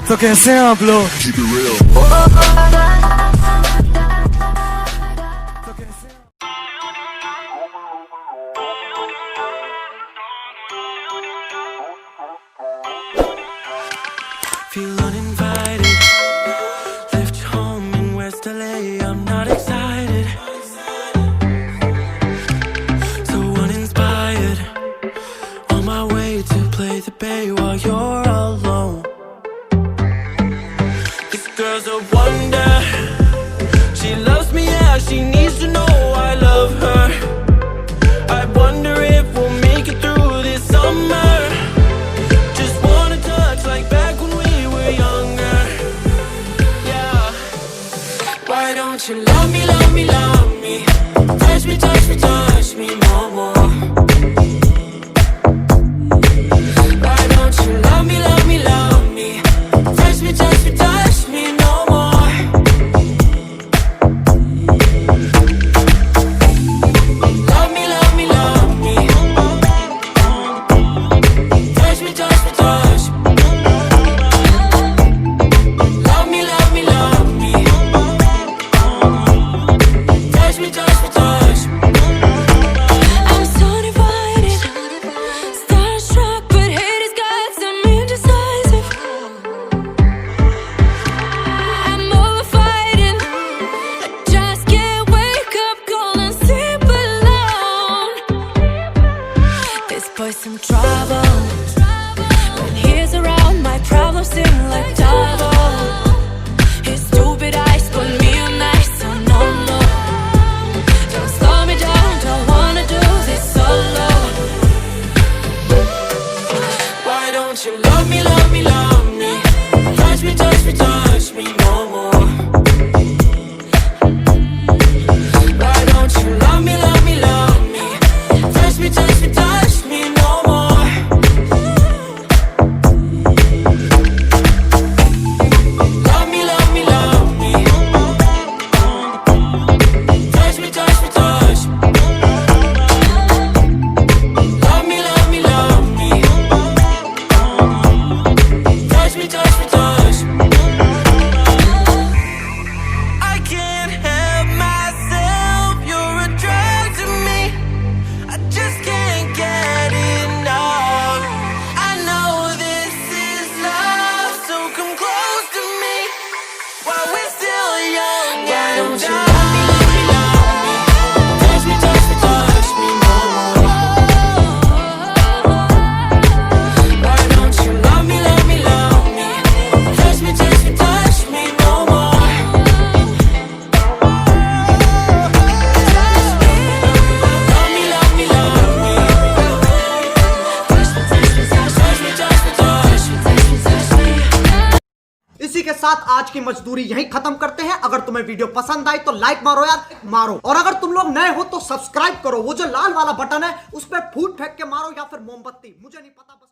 तो कैसे हैं आप लोग? Feel uninvited, left home in West LA, I'm not excited, so uninspired, on my way to play the bay while you're alone. This girl's a wonder, she loves me, yeah, she needs to know I love her. I wonder if we'll make it through this summer. Just wanna touch like back when we were younger. Yeah. Why don't you love me, love me, love me? Touch me, touch me, touch me no more. Why don't you love me, love me, love me? Touch me, touch me, touch me no more. Love me, love me, love me. Touch me, touch me, touch me. Love me, love me, love me. Touch me, touch me, touch me. I'm so divided, starstruck, but hate has got some indecisive. I'm over fighting, I just can't wake up cold and sleep alone. This boy's some trouble. When he's around, my problems seem like double. His stupid eyes put me on ice, so no more. Don't slow me down, don't wanna do this solo. Why don't you love me, love me, love me? Touch me, touch me, touch me no more. Why don't you love me, love me, love me? Touch me, touch me, touch me no more. Love me, love me, love me. Touch me, touch me, touch me. Love me, love me, love me. Touch me, touch me, touch me. I can't help myself, you're a drug to me. I just can't get enough. I know this is love, so come close to me while we're still young. Why don't you love me, love me, love me? Touch me, touch me, touch me no more. Why don't you love me, love me, love me? Touch me, touch me, touch me no more. Love me, love me, love me. Touch me, touch me, touch me, touch me, touch me, touch me, touch me. इसी के साथ आज की मजदूरी यहीं खत्म करते हैं। अगर तुम्हें वीडियो पसंद आई तो लाइक मारो यार, मारो। और अगर तुम लोग नए हो तो सब्सक्राइब करो। वो जो लाल वाला बटन है उस पर फूट फेंक के मारो या फिर मोमबत्ती, मुझे नहीं पता, बस